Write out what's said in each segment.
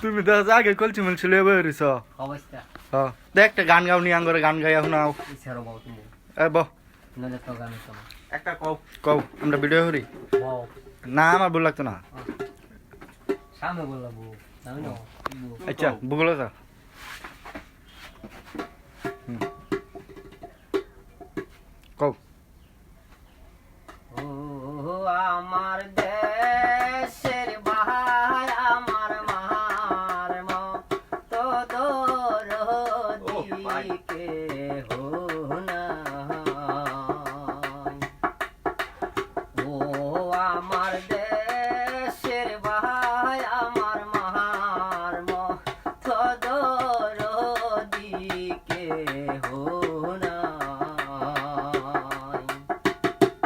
তুমি তো আগে কলছি মিলছি লেবে রইছ অবস্থা হ্যাঁ দেখ একটা গান গাওনি আঙ্গরে গান গাইয়া শোনাও ইচ্ছারও বাউ তুমি এ বহ নলে তো গান তো একটা কও কও আমরা ভিডিও করি বাউ না আমার ভুল লাগতো না সামনে বললা বউ আমি না আচ্ছা বুগলো যা কও ও আমার দেশের ভাই আমার মার মতো দরদিকে হো না ও আমার দেশের ভাই আমার মার মতো দরদিকে হো না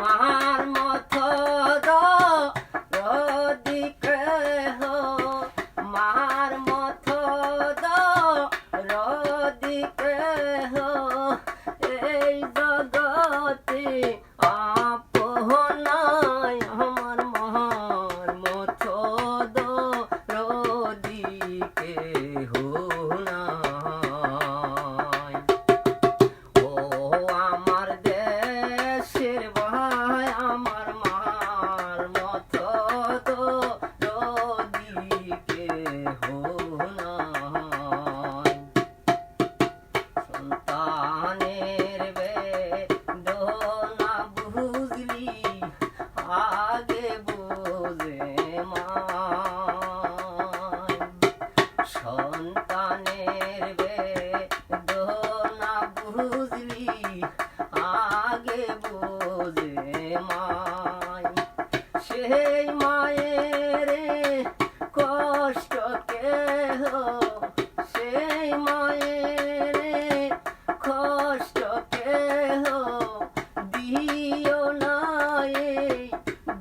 মার মতো দরদিকে হো মার মতো দরদিকে হো এই জগতে আপনাই আমার মার মতো দরদিকে হো না ও আমার দেশের ভাই আমার মার মতো দরদিকে হো না সন্তানের বেদনা বুঝলি আগে বোঝে মা সন্তানের বেদনা বুঝলি আগে বোঝে মাই সেই মায়ের কষ্ট কেহ সেই মায়ের কষ্ট কেহ দিও না এই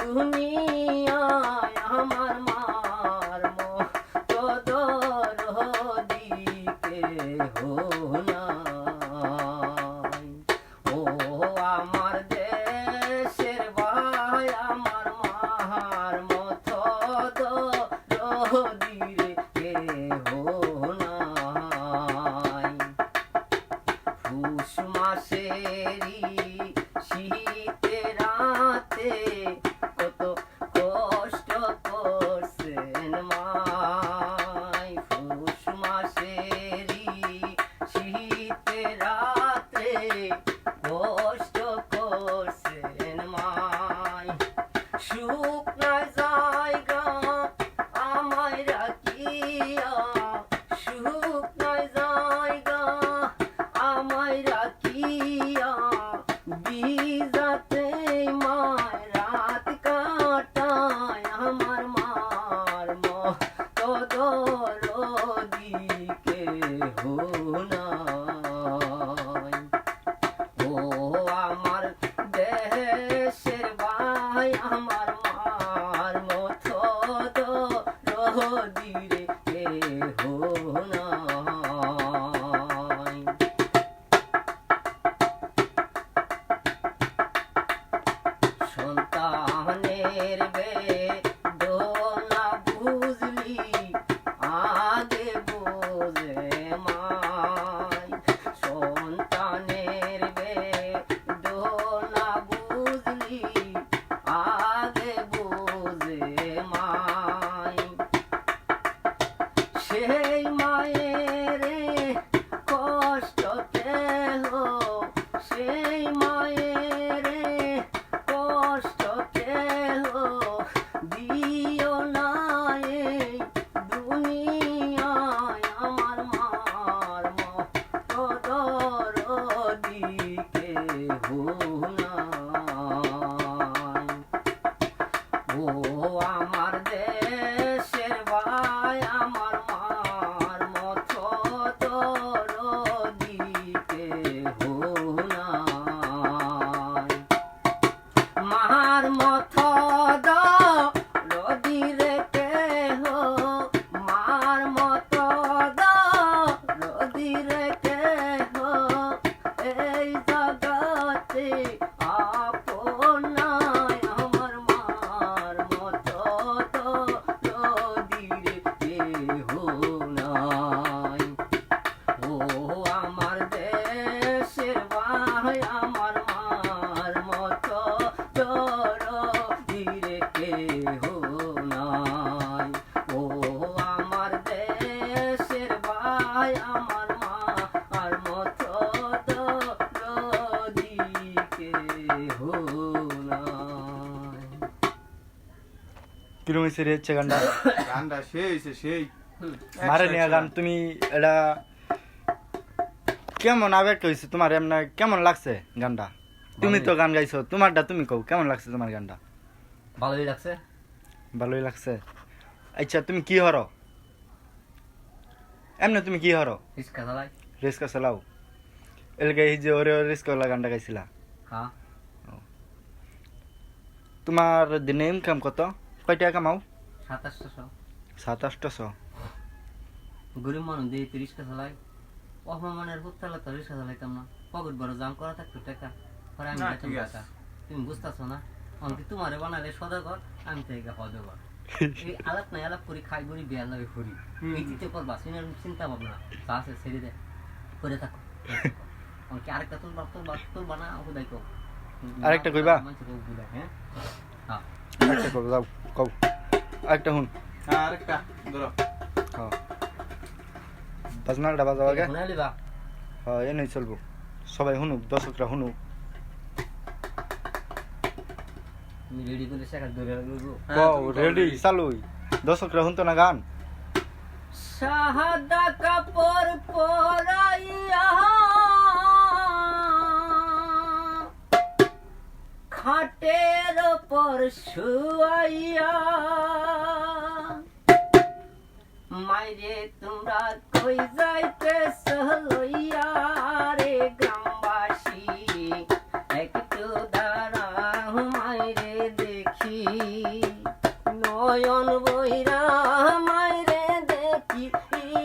দুনিয়ায় আমার মার মতো দরদিকে হো না ও আমার দেশের ভাই আমার মার মতো দরদিকে হো না পুষ মাসেরি শীতে রাতে কত কষ্ট করছেন মাই পুষ মাসেরি শীতে রাতে কষ্ট করছেন মাই শুকনা জায়গা আমায় রাখিয়া শুকনা জায়গা আমায় রাখিয়া বিজাতে মায় রাত কাটায় আমার মার মতো দরদিকে হো না ও আমার দেশের ভাই আমার মার মতো দরদিকে হো না সন্তানের বেদনা বুঝলি আগে বোঝে মাই সন্তানের বেদনা বুঝলি আগে বোঝে মাই সেই মায়ের কষ্ট কেহ সেই মায়ের কষ্ট কেহ দিও না এই দুনিয়ায় আমার মার মতো দরদিকে হো না ও আমার দেশের ভাই আমার মার অসহায় আমার মা আর মতো দরদিকে হো নাই। কিরম হয়েছে রে হচ্ছে গানটা? গানটা সেই সেই মারে নিয়ে গান তুমি এটা কেমন আবেগ হয়েছে তোমার? এমনি কেমন লাগছে গানটা? তুমি তো গান গাইছো, তোমারটা তুমি কও কেমন লাগছে তোমার গানটা? ভালোই লাগছে। ভালোই লাগছে। আচ্ছা তুমি কি হরো এমনি? তুমি কি হরো? রিস্কা চালাই। রিস্কা চালাও? এলাকা এই যে ওরে রিস্কা গানটা গাইছিলা? হ্যাঁ। তোমার দিনে ইনকাম কত? কয় টাকা কামাও? 2700। 2700? গরিব মানুষ দিয়ে রিস্কা চালাই। অপমানের হুত্তালা তো রিস্কা চালাইতাম না। পকেট বড় জাম করা থাকতো টাকা পরে আমি না, বেতন ঠিক আছে। টাকা। তুমি বুঝতেছো না? অনেক তোমারে বানালে সদাগর, আমি তো একা হদগর। এই আলাপ নাই আলাপ করি, খাই করি, বিয়ার লাগে করি। এই দিতে করবা চিন্তা ভাবনা যা আছে ছেড়ে দে, করে থাকো। আমাকে আরেকটা তুলবা না, আমাকে দেখো। আরেকটা কইবা? মানুষকে বুঝায়, হ্যাঁ? হ্যাঁ। আরেকটা কও, যাও কও আরেকটা হুন। হ্যাঁ আরেকটা ধরো। হ্যাঁ বাজনালটা বাজাও আগে। শুনে লিবা। হ্যাঁ এনেই চলবো, সবাই শুনুক, দর্শকরা শুনুক। তুমি রেডি করে শেখা ধরে রাখবো। কও রেডি চালুই, দর্শকরা শুনতো না গান। সাহাদা কাপড় পরাইয়া খাটের ওপর শুয়াইয়া মাইরে তোমরা কই যাইতেছ লইয়া রে গ্রামবাসী একটু দাঁড়াও মাইরে দেখি নয়ন বইরা মাইরে দেখি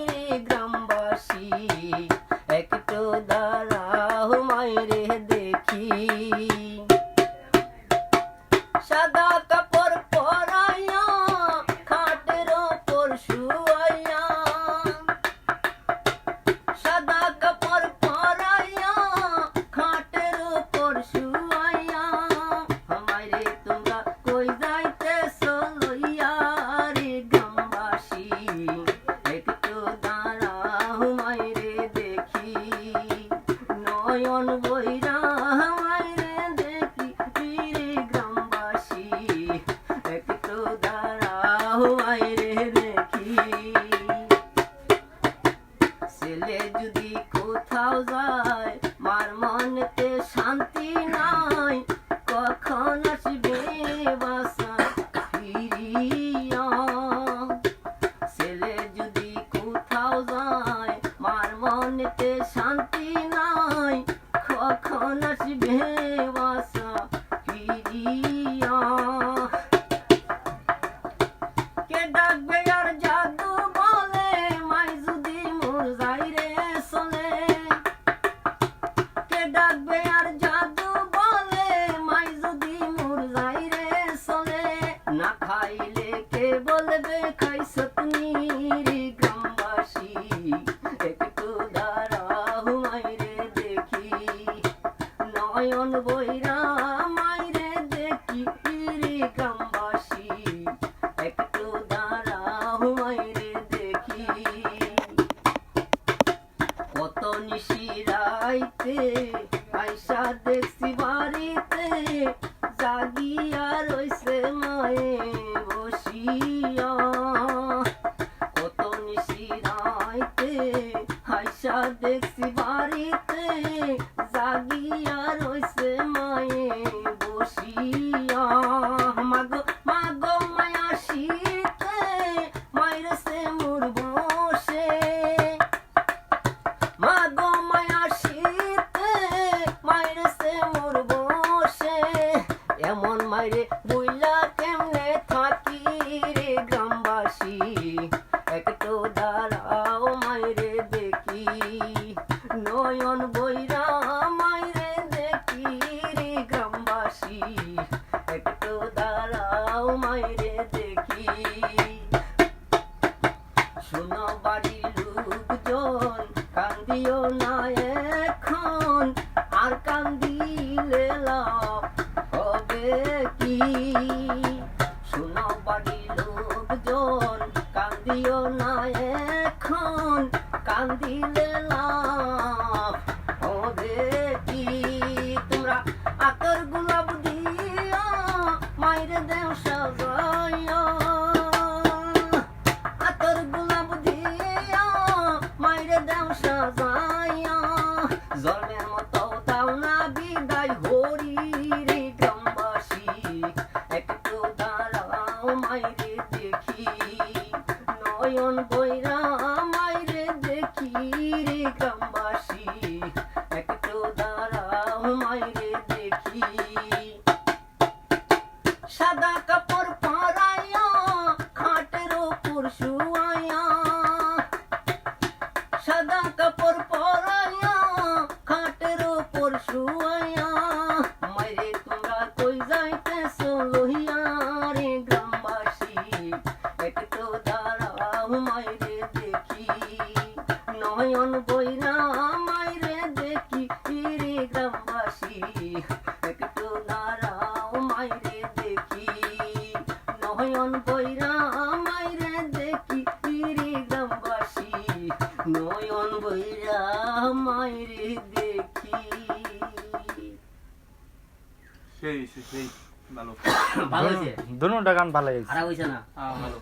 রে গ্রামবাসী একটু দাঁড়াও মাইরে দেখি সাদা কাপড় পরাইয়া খাটের ওপর শুয়াইয়া সাদা কাপড় পরাইয়া খাটের ওপর শুয়াইয়া আমারে তোমরা কই যাইতেছ লইয়া রে গ্রামবাসী একটু দাঁড়াও মাইরে দেখি নয়ন বইরা মাইরে দেখি রে গ্রামবাসী একটু দাঁড়াও মাইরে দেখি ছেলে যদি কোথাও যায় মার মনেতে শান্তি নাই কখন আসবে বাসা ফিরিয়া ছেলে যদি কোথাও যায় মার মনেতে শান্তি নাই কখন আসবে বাসা ফিরিয়া কে ডাকবে আর জাদু বলে মাই যদি মোর যাই রে চলে কে ডাকবে আর জাদু বলে মাই যদি মোর যাই রে চলে না খাইলে কে বলবে খাইছ তুমি রে গ্রামবাসী একটু দাঁড়াও মাইরে দেখি নয়ন বইরা মাইরে দেখি রে গ্রামবাসী একটু দাঁড়াও মাইরে দেখি কত নিশিরাইতে আইসা দেখছি বাড়িতে জাগিয়া রইছে মায়ে বসিয়া কত নিশিরাইতে আইসা দেখছি বাড়িতে জাগিয়া রইছে মায়ে বসিয়া মাগো মাগো মায়া শীতে মাইরেছে মোর বসে মাগো মায়া শীতে মাইরেছে মোর বসে এমন মাইরে বুইলা কেমনে থাকি রে গ্রামবাসী একটু দাঁড়াও মাইরে দেখি নয়ন বইরা মাইরে দেখি রে গ্রামবাসী একটু দাঁড়াও মাইরে দেখি শোনো বাড়ির লোকজন কান্দিও না এখন আর কান্দিলে লাভ হবে কি শোনো বাড়ির লোকজন কান্দিও না এখন কান্দিলে লাভ হবে কি তোমরা আতর গোলাপ দিয়া মাইরে দেও সাজাইয়া আতর গোলাপ দিয়া মাইরে দেও সাজাইয়া জন্মের মতো দাও না বিদায় হরি রে গ্রামবাসী একটু দাঁড়াও মাইরে দেখি নয়ন বৈরা মাইরে দেখি রে গ্রামবাসী একটু দাঁড়াও মাইরে দেখি সাদা কাপড় পরাইয়া খাটের ওপর শুয়াইয়া সাদা কাপড় পরাইয়া খাটের ওপর শুয়াইয়া মাইরে তোমরা কই যাইতেছো লহিয়া রে গ্রামবাসী একটু দাঁড়াও মাইরে দেখি নয়ন বইরা মাইরে দেখি রে গ্রামবাসী একটু দাঁড়াও মাইরে দেখি নয়ন বইরা মাইরে দেখি রে গ্রামবাসী নয়ন বইরা মাইরে দেখি সেই হয়েছে সেই ভালো ভালো হয়েছে দুনোটা গান ভালো হয়েছে খারাপ হয়েছে না হ্যাঁ ভালো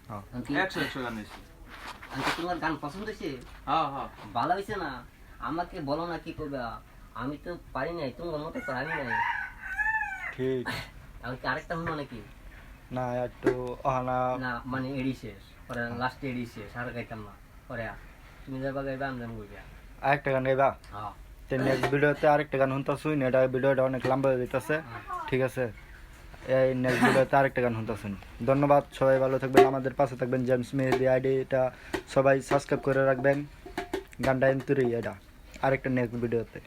হ্যাঁ। আন্টি 100 গান হয়েছে আন্টি তোমার গান পছন্দ হয়েছে হ্যাঁ হ্যাঁ ভালো হয়েছে না আমাকে বলো না কি করবে আমি তো পারি নাই তোমার মতো পারি নাই ঠিক আমি কি আরেকটা হলো নাকি না একটু অহানা না মানে এডি শেষ পরে লাস্টে এডি শেষ আর গাইতাম না পরে তুমি যাবা গাইবা আমি যাবো গাইবা আরেকটা গান গাইবা হ্যাঁ তো নেক্সট ভিডিওতে আরেকটা গান শুনতেছুই না এটা ভিডিওটা অনেক লম্বা হয়ে যেতেছে ঠিক আছে এই নেক্সট ভিডিওতে আরেকটা গান শুনতেছুন ধন্যবাদ সবাই ভালো থাকবেন আমাদের পাশে থাকবেন জেমস মেহেদি আইডিটা সবাই সাবস্ক্রাইব করে রাখবেন গানটা এমতুরি এটা আরেকটা নেক্সট ভিডিওতে